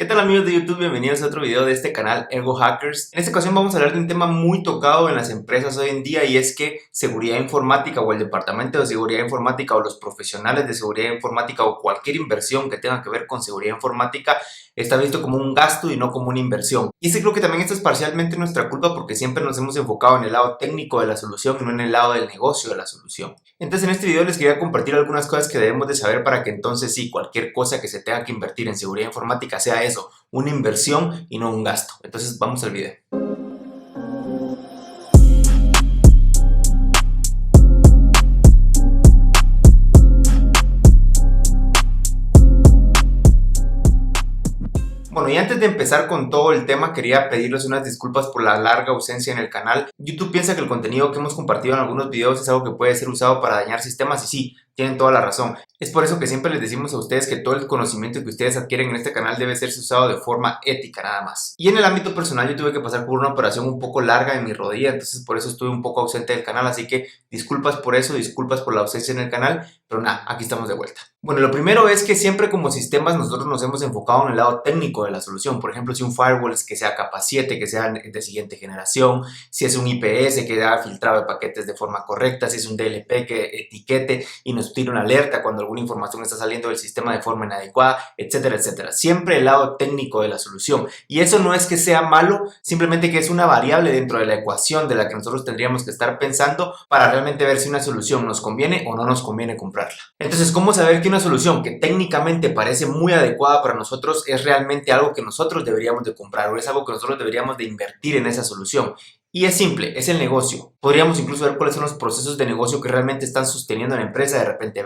¿Qué tal amigos de YouTube? Bienvenidos a otro video de este canal Ergo Hackers. En esta ocasión vamos a hablar de un tema muy tocado en las empresas hoy en día y es que seguridad informática o el departamento de seguridad informática o los profesionales de seguridad informática o cualquier inversión que tenga que ver con seguridad informática está visto como un gasto y no como una inversión. Y sí, creo que también esto es parcialmente nuestra culpa porque siempre nos hemos enfocado en el lado técnico de la solución y no en el lado del negocio de la solución. Entonces en este video les quería compartir algunas cosas que debemos de saber para que entonces sí, cualquier cosa que se tenga que invertir en seguridad informática sea eso, una inversión y no un gasto. Entonces vamos al video. Bueno, y antes de empezar con todo el tema, quería pedirles unas disculpas por la larga ausencia en el canal. YouTube piensa que el contenido que hemos compartido en algunos videos es algo que puede ser usado para dañar sistemas y sí, tienen toda la razón. Es por eso que siempre les decimos a ustedes que todo el conocimiento que ustedes adquieren en este canal debe ser usado de forma ética nada más. Y en el ámbito personal yo tuve que pasar por una operación un poco larga en mi rodilla, entonces por eso estuve un poco ausente del canal, así que disculpas por eso, disculpas por la ausencia en el canal, pero nada, aquí estamos de vuelta. Bueno, lo primero es que siempre como sistemas nosotros nos hemos enfocado en el lado técnico de la solución. Por ejemplo, si un firewall es que sea capa 7, que sea de siguiente generación, si es un IPS que da filtrado de paquetes de forma correcta, si es un DLP que etiquete y nos tire una alerta cuando alguna información está saliendo del sistema de forma inadecuada, etcétera, etcétera. Siempre el lado técnico de la solución. Y eso no es que sea malo, simplemente que es una variable dentro de la ecuación de la que nosotros tendríamos que estar pensando para realmente ver si una solución nos conviene o no nos conviene comprarla. Entonces, ¿cómo saber que una solución que técnicamente parece muy adecuada para nosotros es realmente algo que nosotros deberíamos de comprar o es algo que nosotros deberíamos de invertir en esa solución? Y es simple, es el negocio. Podríamos incluso ver cuáles son los procesos de negocio que realmente están sosteniendo la empresa, de repente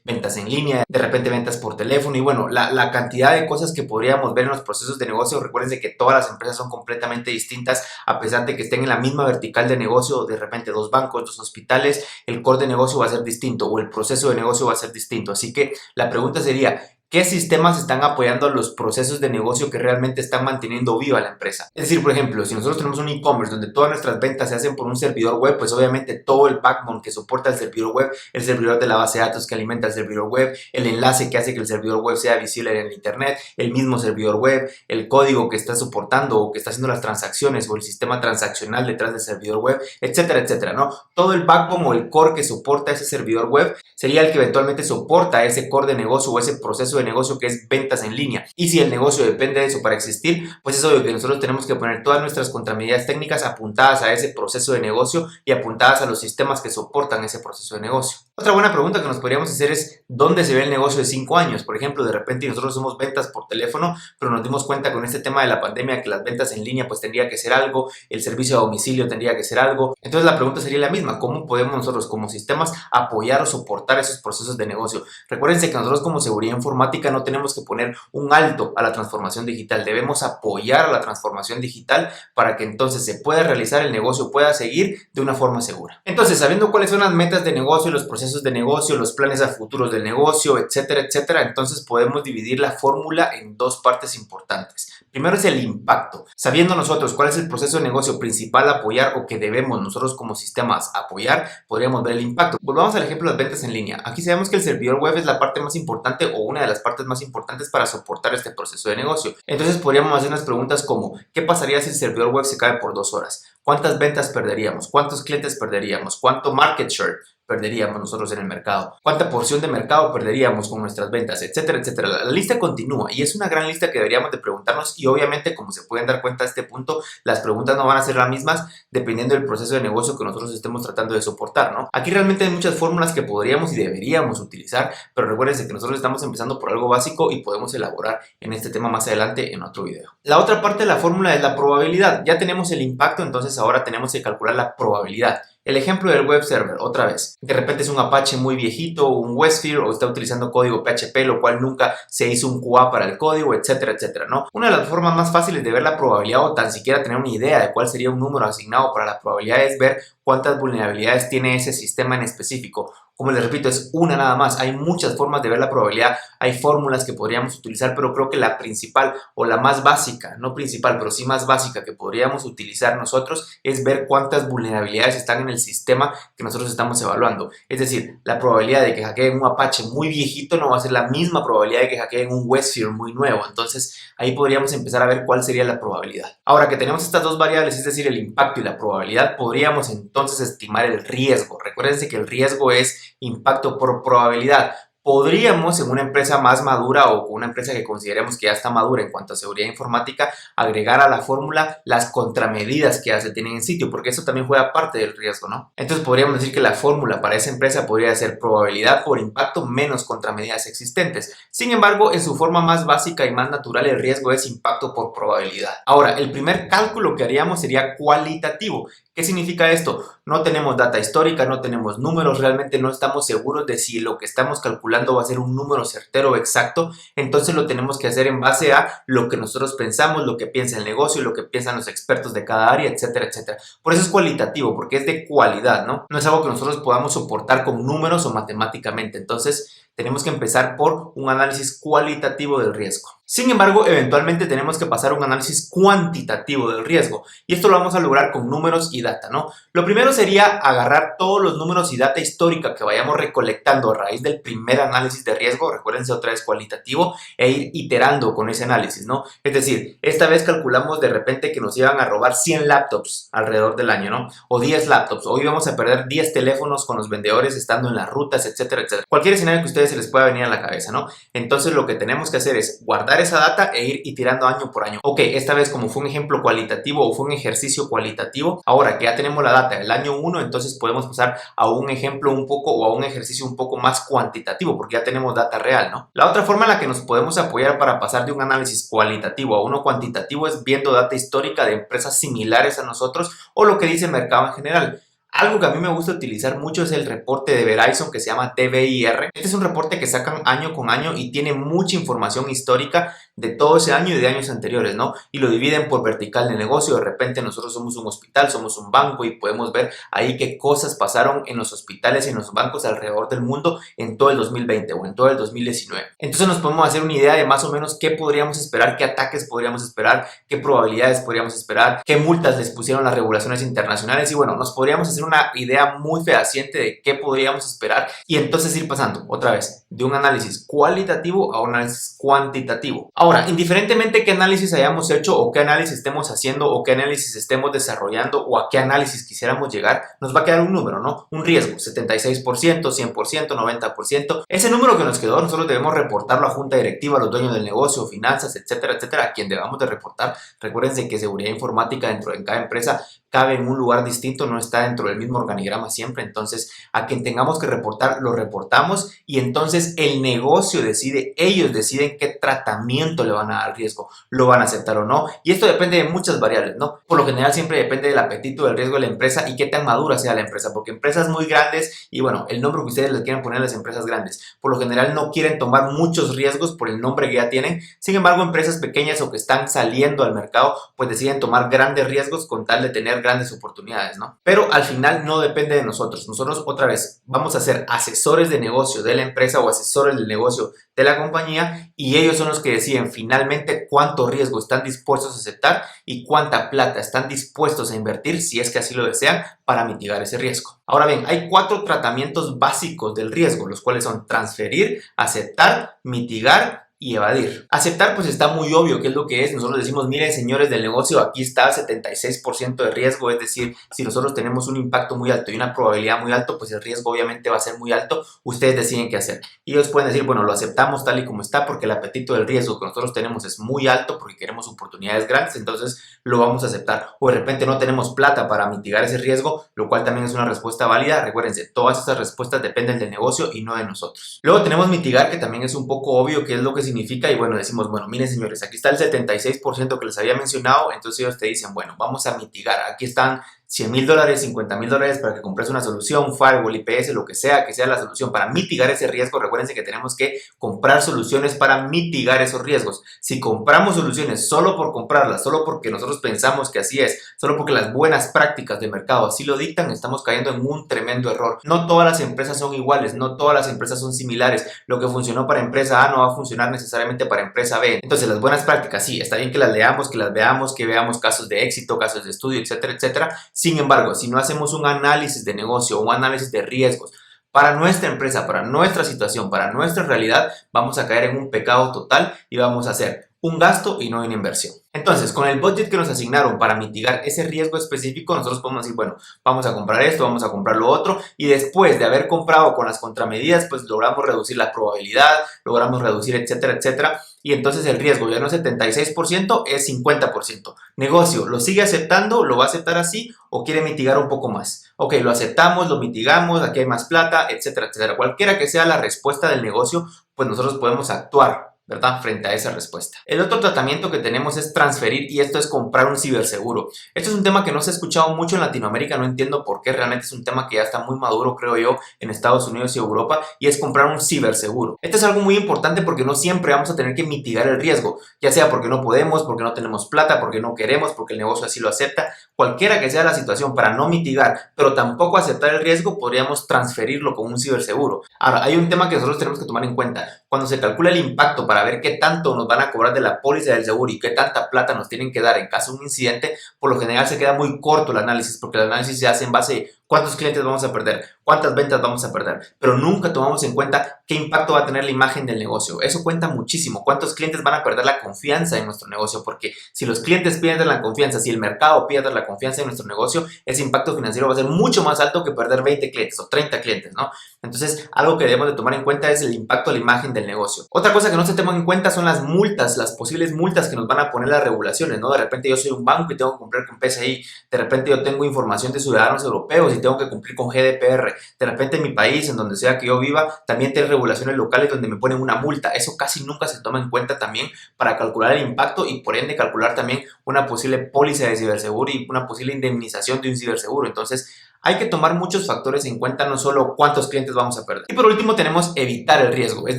ventas en línea, de repente ventas por teléfono y bueno, la cantidad de cosas que podríamos ver en los procesos de negocio. Recuérdense que todas las empresas son completamente distintas a pesar de que estén en la misma vertical de negocio, de repente dos bancos, dos hospitales, el core de negocio va a ser distinto o el proceso de negocio va a ser distinto. Así que la pregunta sería, ¿qué sistemas están apoyando a los procesos de negocio que realmente están manteniendo viva la empresa? Es decir, por ejemplo, si nosotros tenemos un e-commerce donde todas nuestras ventas se hacen por un servidor web, pues obviamente todo el backbone que soporta el servidor web, el servidor de la base de datos que alimenta el servidor web, el enlace que hace que el servidor web sea visible en el internet, el mismo servidor web, el código que está soportando o que está haciendo las transacciones o el sistema transaccional detrás del servidor web, etcétera, etcétera, ¿no? Todo el backbone o el core que soporta ese servidor web sería el que eventualmente soporta ese core de negocio o ese proceso de negocio que es ventas en línea. Y si el negocio depende de eso para existir, pues es obvio que nosotros tenemos que poner todas nuestras contramedidas técnicas apuntadas a ese proceso de negocio y apuntadas a los sistemas que soportan ese proceso de negocio. Otra buena pregunta que nos podríamos hacer es ¿dónde se ve el negocio de 5 años? Por ejemplo, de repente nosotros somos ventas por teléfono, pero nos dimos cuenta con este tema de la pandemia que las ventas en línea pues tendría que ser algo, el servicio a domicilio tendría que ser algo. Entonces la pregunta sería la misma, ¿cómo podemos nosotros como sistemas apoyar o soportar esos procesos de negocio? Recuérdense que nosotros como seguridad informática no tenemos que poner un alto a la transformación digital, debemos apoyar a la transformación digital para que entonces se pueda realizar el negocio, pueda seguir de una forma segura. Entonces, sabiendo cuáles son las metas de negocio, los procesos de negocio, los planes a futuros del negocio, etcétera, etcétera, entonces podemos dividir la fórmula en dos partes importantes. Primero es el impacto. Sabiendo nosotros cuál es el proceso de negocio principal a apoyar o que debemos nosotros como sistemas apoyar, podríamos ver el impacto. Volvamos al ejemplo de las ventas en línea. Aquí sabemos que el servidor web es la parte más importante o una de las partes más importantes para soportar este proceso de negocio. Entonces podríamos hacer unas preguntas como ¿qué pasaría si el servidor web se cae por 2 horas? ¿Cuántas ventas perderíamos? ¿Cuántos clientes perderíamos? ¿Cuánto market share perderíamos nosotros en el mercado? ¿Cuánta porción de mercado perderíamos con nuestras ventas? Etcétera, etcétera. La lista continúa y es una gran lista que deberíamos de preguntarnos y obviamente, como se pueden dar cuenta a este punto, las preguntas no van a ser las mismas dependiendo del proceso de negocio que nosotros estemos tratando de soportar, ¿no? Aquí realmente hay muchas fórmulas que podríamos y deberíamos utilizar, pero recuérdense que nosotros estamos empezando por algo básico y podemos elaborar en este tema más adelante en otro video. La otra parte de la fórmula es la probabilidad. Ya tenemos el impacto, entonces ahora tenemos que calcular la probabilidad. El ejemplo del web server, otra vez, de repente es un Apache muy viejito, un WebSphere o está utilizando código PHP, lo cual nunca se hizo un QA para el código, etcétera, etcétera, ¿no? Una de las formas más fáciles de ver la probabilidad o tan siquiera tener una idea de cuál sería un número asignado para la probabilidad es ver cuántas vulnerabilidades tiene ese sistema en específico Como les repito, es una nada más. Hay muchas formas de ver la probabilidad, hay fórmulas que podríamos utilizar, pero creo que la principal o la más básica, no principal, pero sí más básica que podríamos utilizar nosotros es ver cuántas vulnerabilidades están en el sistema que nosotros estamos evaluando. Es decir, la probabilidad de que hackeen un Apache muy viejito no va a ser la misma probabilidad de que hackeen un Westfield muy nuevo. Entonces, ahí podríamos empezar a ver cuál sería la probabilidad. Ahora que tenemos estas dos variables, es decir, el impacto y la probabilidad, podríamos entonces estimar el riesgo. Recuérdense que el riesgo es impacto por probabilidad. Podríamos, en una empresa más madura o una empresa que consideremos que ya está madura en cuanto a seguridad informática, agregar a la fórmula las contramedidas que ya se tienen en sitio, porque eso también juega parte del riesgo, ¿no? Entonces podríamos decir que la fórmula para esa empresa podría ser probabilidad por impacto menos contramedidas existentes. Sin embargo, en su forma más básica y más natural, el riesgo es impacto por probabilidad. Ahora, el primer cálculo que haríamos sería cualitativo. ¿Qué significa esto? No tenemos data histórica, no tenemos números, realmente no estamos seguros de si lo que estamos calculando va a ser un número certero o exacto, entonces lo tenemos que hacer en base a lo que nosotros pensamos, lo que piensa el negocio, lo que piensan los expertos de cada área, etcétera, etcétera. Por eso es cualitativo, porque es de cualidad, ¿no? No es algo que nosotros podamos soportar con números o matemáticamente, entonces tenemos que empezar por un análisis cualitativo del riesgo. Sin embargo, eventualmente tenemos que pasar a un análisis cuantitativo del riesgo y esto lo vamos a lograr con números y data, ¿no? Lo primero sería agarrar todos los números y data histórica que vayamos recolectando a raíz del primer análisis de riesgo, recuérdense otra vez cualitativo, e ir iterando con ese análisis, ¿no? Es decir, esta vez calculamos de repente que nos iban a robar 100 laptops alrededor del año, ¿no? O 10 laptops, hoy vamos a perder 10 teléfonos con los vendedores estando en las rutas, etcétera, etcétera. Cualquier escenario que a ustedes se les pueda venir a la cabeza, ¿no? Entonces lo que tenemos que hacer es guardar esa data e ir iterando año por año. Ok, esta vez como fue un ejemplo cualitativo o fue un ejercicio cualitativo, ahora que ya tenemos la data del año 1, entonces podemos pasar a un ejemplo un poco o a un ejercicio un poco más cuantitativo porque ya tenemos data real, ¿no? La otra forma en la que nos podemos apoyar para pasar de un análisis cualitativo a uno cuantitativo es viendo data histórica de empresas similares a nosotros o lo que dice el mercado en general. Algo que a mí me gusta utilizar mucho es el reporte de Verizon que se llama TVIR. Este es un reporte que sacan año con año y tiene mucha información histórica de todo ese año y de años anteriores, ¿no? Y lo dividen por vertical de negocio. De repente nosotros somos un hospital, somos un banco y podemos ver ahí qué cosas pasaron en los hospitales y en los bancos alrededor del mundo en todo el 2020 o en todo el 2019. Entonces nos podemos hacer una idea de más o menos qué podríamos esperar, qué ataques podríamos esperar, qué probabilidades podríamos esperar, qué multas les pusieron las regulaciones internacionales y bueno, nos podríamos hacer una idea muy fehaciente de qué podríamos esperar y entonces ir pasando otra vez de un análisis cualitativo a un análisis cuantitativo. Ahora, indiferentemente qué análisis hayamos hecho o qué análisis estemos haciendo o qué análisis estemos desarrollando o a qué análisis quisiéramos llegar, nos va a quedar un número, ¿no? Un riesgo, 76%, 100%, 90%. Ese número que nos quedó, nosotros debemos reportarlo a junta directiva, a los dueños del negocio, finanzas, etcétera, etcétera, a quien debamos de reportar. Recuérdense que seguridad informática dentro de cada empresa cabe en un lugar distinto, no está dentro del mismo organigrama siempre, entonces a quien tengamos que reportar, lo reportamos y entonces el negocio decide, ellos deciden qué tratamiento le van a dar al riesgo, lo van a aceptar o no, y esto depende de muchas variables, ¿no? Por lo general siempre depende del apetito del riesgo de la empresa y qué tan madura sea la empresa, porque empresas muy grandes, y bueno, el nombre que ustedes les quieran poner a las empresas grandes, por lo general no quieren tomar muchos riesgos por el nombre que ya tienen, sin embargo empresas pequeñas o que están saliendo al mercado, pues deciden tomar grandes riesgos con tal de tener grandes oportunidades, ¿no? Pero al final no depende de nosotros. Nosotros otra vez vamos a ser asesores de negocio de la empresa o asesores del negocio de la compañía y ellos son los que deciden finalmente cuánto riesgo están dispuestos a aceptar y cuánta plata están dispuestos a invertir si es que así lo desean para mitigar ese riesgo. Ahora bien, hay 4 tratamientos básicos del riesgo, los cuales son transferir, aceptar, mitigar y evadir. Aceptar pues está muy obvio qué es lo que es. Nosotros decimos, miren señores del negocio, aquí está 76% de riesgo, es decir, si nosotros tenemos un impacto muy alto y una probabilidad muy alta, pues el riesgo obviamente va a ser muy alto, ustedes deciden qué hacer. Y ellos pueden decir, bueno, lo aceptamos tal y como está porque el apetito del riesgo que nosotros tenemos es muy alto porque queremos oportunidades grandes, entonces lo vamos a aceptar. O de repente no tenemos plata para mitigar ese riesgo, lo cual también es una respuesta válida. Recuérdense, todas esas respuestas dependen del negocio y no de nosotros. Luego tenemos mitigar, que también es un poco obvio qué es lo que significa y bueno, decimos, bueno, miren señores, aquí está el 76% que les había mencionado, entonces ellos te dicen, bueno, vamos a mitigar, aquí están $100,000, $50,000 para que compres una solución, firewall, IPS, lo que sea la solución para mitigar ese riesgo. Recuerden que tenemos que comprar soluciones para mitigar esos riesgos. Si compramos soluciones solo por comprarlas, solo porque nosotros pensamos que así es, solo porque las buenas prácticas de mercado así lo dictan, estamos cayendo en un tremendo error. No todas las empresas son iguales, no todas las empresas son similares. Lo que funcionó para empresa A no va a funcionar necesariamente para empresa B. Entonces, las buenas prácticas, sí, está bien que las leamos, que las veamos, que veamos casos de éxito, casos de estudio, etcétera, etcétera. Sin embargo, si no hacemos un análisis de negocio, un análisis de riesgos para nuestra empresa, para nuestra situación, para nuestra realidad, vamos a caer en un pecado total y vamos a hacer un gasto y no una inversión. Entonces, con el budget que nos asignaron para mitigar ese riesgo específico, nosotros podemos decir, bueno, vamos a comprar esto, vamos a comprar lo otro, y después de haber comprado con las contramedidas, pues logramos reducir la probabilidad, logramos reducir, etcétera, etcétera, y entonces el riesgo ya no es 76%, es 50%. Negocio, ¿lo sigue aceptando? ¿Lo va a aceptar así o quiere mitigar un poco más? Ok, lo aceptamos, lo mitigamos, aquí hay más plata, etcétera, etcétera. Cualquiera que sea la respuesta del negocio, pues nosotros podemos actuar, ¿verdad? Frente a esa respuesta. El otro tratamiento que tenemos es transferir, y esto es comprar un ciberseguro. Esto es un tema que no se ha escuchado mucho en Latinoamérica, no entiendo por qué, realmente es un tema que ya está muy maduro, creo yo, en Estados Unidos y Europa, y es comprar un ciberseguro. Esto es algo muy importante porque no siempre vamos a tener que mitigar el riesgo, ya sea porque no podemos, porque no tenemos plata, porque no queremos, porque el negocio así lo acepta. Cualquiera que sea la situación, para no mitigar, pero tampoco aceptar el riesgo, podríamos transferirlo con un ciberseguro. Ahora, hay un tema que nosotros tenemos que tomar en cuenta. Cuando se calcula el impacto para ver qué tanto nos van a cobrar de la póliza del seguro y qué tanta plata nos tienen que dar en caso de un incidente, por lo general se queda muy corto el análisis, porque el análisis se hace en base a cuántos clientes vamos a perder, cuántas ventas vamos a perder, pero nunca tomamos en cuenta qué impacto va a tener la imagen del negocio. Eso cuenta muchísimo, cuántos clientes van a perder la confianza en nuestro negocio, porque si los clientes pierden la confianza, si el mercado pierde la confianza en nuestro negocio, ese impacto financiero va a ser mucho más alto que perder 20 clientes o 30 clientes, ¿no? Entonces, algo que debemos de tomar en cuenta es el impacto a la imagen del negocio. Otra cosa que no se toma en cuenta son las multas, las posibles multas que nos van a poner las regulaciones, ¿no? De repente yo soy un banco y tengo que cumplir con PCI, de repente yo tengo información de ciudadanos europeos y tengo que cumplir con GDPR, de repente en mi país, en donde sea que yo viva, también tiene regulaciones locales donde me ponen una multa. Eso casi nunca se toma en cuenta también para calcular el impacto y por ende calcular también una posible póliza de ciberseguro y una posible indemnización de un ciberseguro. Entonces, hay que tomar muchos factores en cuenta, no solo cuántos clientes vamos a perder. Y por último tenemos evitar el riesgo, es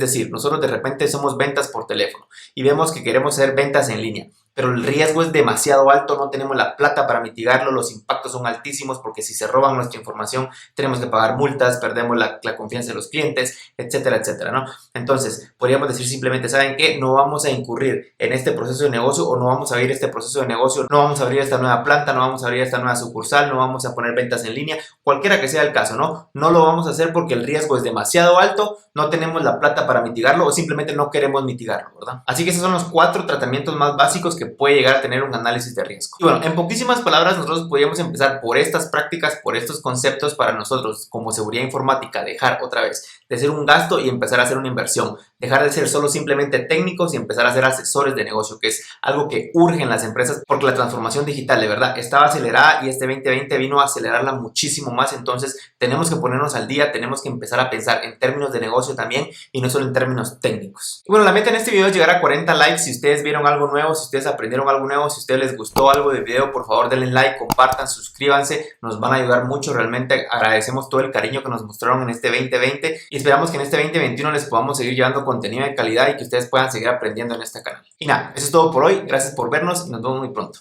decir, nosotros de repente somos ventas por teléfono y vemos que queremos hacer ventas en línea, pero el riesgo es demasiado alto, no tenemos la plata para mitigarlo, los impactos son altísimos porque si se roban nuestra información tenemos que pagar multas, perdemos la confianza de los clientes, etcétera, etcétera, ¿no? Entonces, podríamos decir simplemente, ¿saben qué? No vamos a incurrir en este proceso de negocio o no vamos a abrir este proceso de negocio, no vamos a abrir esta nueva planta, no vamos a abrir esta nueva sucursal, no vamos a poner ventas en línea, cualquiera que sea el caso, ¿no? No lo vamos a hacer porque el riesgo es demasiado alto, no tenemos la plata para mitigarlo o simplemente no queremos mitigarlo, ¿verdad? Así que esos son los 4 tratamientos más básicos que puede llegar a tener un análisis de riesgo. Y bueno, en poquísimas palabras, nosotros podríamos empezar por estas prácticas, por estos conceptos para nosotros como seguridad informática, dejar otra vez de ser un gasto y empezar a hacer una inversión, dejar de ser solo simplemente técnicos y empezar a ser asesores de negocio, que es algo que urge en las empresas porque la transformación digital de verdad estaba acelerada y este 2020 vino a acelerarla muchísimo más. Entonces tenemos que ponernos al día, tenemos que empezar a pensar en términos de negocio también y no solo en términos técnicos. Y bueno, la meta en este video es llegar a 40 likes. Si ustedes vieron algo nuevo, si ustedes aprendieron algo nuevo, si a ustedes les gustó algo del video, por favor denle like, compartan, suscríbanse, nos van a ayudar mucho. Realmente agradecemos todo el cariño que nos mostraron en este 2020 y esperamos que en este 2021 les podamos seguir llevando contenido de calidad y que ustedes puedan seguir aprendiendo en este canal. Y nada, eso es todo por hoy, gracias por vernos y nos vemos muy pronto.